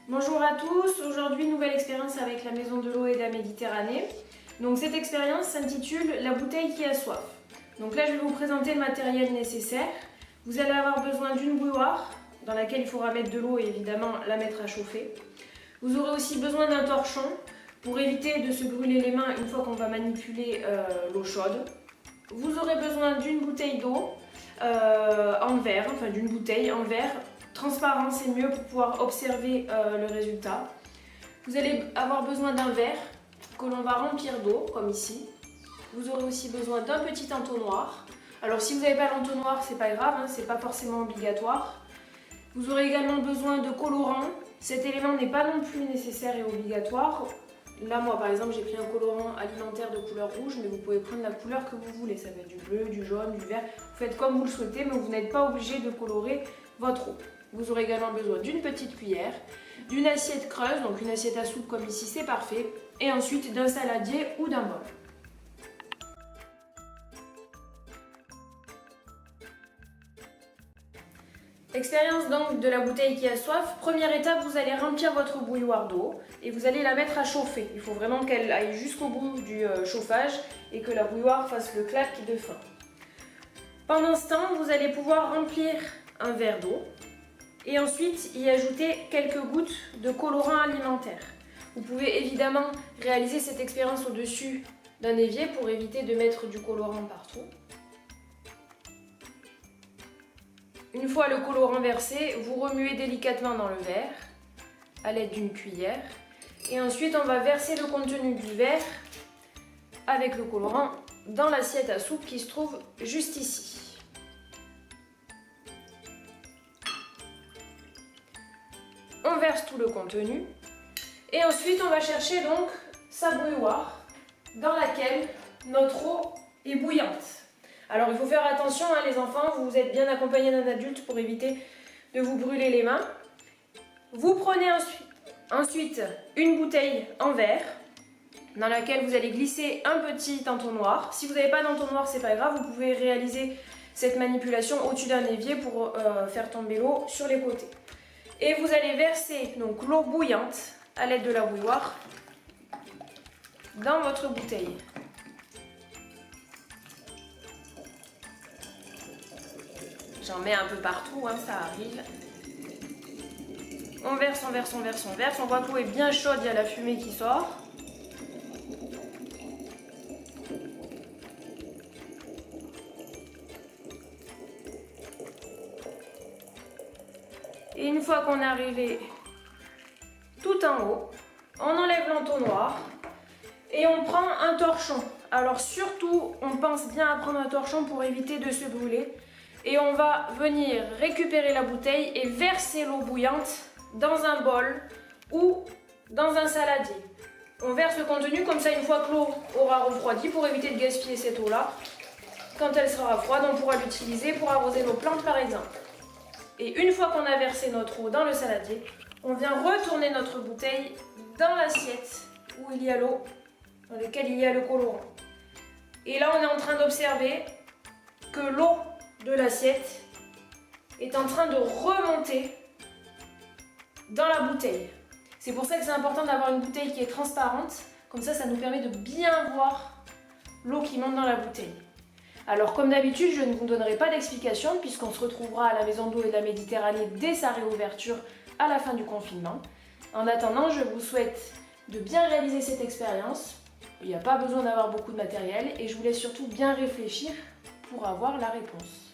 Bonjour à tous, aujourd'hui nouvelle expérience avec la Maison de l'eau et de la Méditerranée. Donc cette expérience s'intitule La bouteille qui a soif. Donc là je vais vous présenter le matériel nécessaire. Vous allez avoir besoin d'une bouilloire dans laquelle il faudra mettre de l'eau et évidemment la mettre à chauffer. Vous aurez aussi besoin d'un torchon pour éviter de se brûler les mains une fois qu'on va manipuler l'eau chaude. Vous aurez besoin d'une bouteille d'eau en verre, enfin d'une bouteille en verre. Transparent, c'est mieux pour pouvoir observer le résultat. Vous allez avoir besoin d'un verre que l'on va remplir d'eau, comme ici. Vous aurez aussi besoin d'un petit entonnoir. Alors si vous n'avez pas l'entonnoir, c'est pas grave, hein, c'est pas forcément obligatoire. Vous aurez également besoin de colorant. Cet élément n'est pas non plus nécessaire et obligatoire. Là, moi par exemple, j'ai pris un colorant alimentaire de couleur rouge, mais vous pouvez prendre la couleur que vous voulez. Ça peut être du bleu, du jaune, du vert. Vous faites comme vous le souhaitez, mais vous n'êtes pas obligé de colorer votre eau. Vous aurez également besoin d'une petite cuillère, d'une assiette creuse, donc une assiette à soupe comme ici, c'est parfait, et ensuite d'un saladier ou d'un bol. Expérience donc de la bouteille qui a soif. Première étape, vous allez remplir votre bouilloire d'eau et vous allez la mettre à chauffer. Il faut vraiment qu'elle aille jusqu'au bout du chauffage et que la bouilloire fasse le clac de fin. Pendant ce temps, vous allez pouvoir remplir un verre d'eau et ensuite y ajouter quelques gouttes de colorant alimentaire. Vous pouvez évidemment réaliser cette expérience au-dessus d'un évier pour éviter de mettre du colorant partout. Une fois le colorant versé, vous remuez délicatement dans le verre à l'aide d'une cuillère et ensuite on va verser le contenu du verre avec le colorant dans l'assiette à soupe qui se trouve juste ici. On verse tout le contenu et ensuite on va chercher donc sa bouilloire dans laquelle notre eau est bouillante. Alors il faut faire attention les enfants, vous êtes bien accompagnés d'un adulte pour éviter de vous brûler les mains. Vous prenez ensuite une bouteille en verre dans laquelle vous allez glisser un petit entonnoir. Si vous n'avez pas d'entonnoir, c'est pas grave, vous pouvez réaliser cette manipulation au-dessus d'un évier pour faire tomber l'eau sur les côtés. Et vous allez verser donc l'eau bouillante à l'aide de la bouilloire dans votre bouteille. J'en mets un peu partout, hein, ça arrive. On verse, on verse, on verse, on verse. On voit que l'eau est bien chaude, il y a la fumée qui sort. Et une fois qu'on est arrivé tout en haut, on enlève l'entonnoir et on prend un torchon. Alors surtout, on pense bien à prendre un torchon pour éviter de se brûler. Et on va venir récupérer la bouteille et verser l'eau bouillante dans un bol ou dans un saladier. On verse le contenu comme ça une fois que l'eau aura refroidi pour éviter de gaspiller cette eau-là. Quand elle sera froide, on pourra l'utiliser pour arroser nos plantes par exemple. Et une fois qu'on a versé notre eau dans le saladier, on vient retourner notre bouteille dans l'assiette où il y a l'eau, dans laquelle il y a le colorant. Et là, on est en train d'observer que l'eau de l'assiette est en train de remonter dans la bouteille. C'est pour ça que c'est important d'avoir une bouteille qui est transparente, comme ça nous permet de bien voir l'eau qui monte dans la bouteille. Alors comme d'habitude, je ne vous donnerai pas d'explication puisqu'on se retrouvera à la Maison d'eau et de la Méditerranée dès sa réouverture à la fin du confinement. En attendant, je vous souhaite de bien réaliser cette expérience. Il n'y a pas besoin d'avoir beaucoup de matériel et je vous laisse surtout bien réfléchir pour avoir la réponse.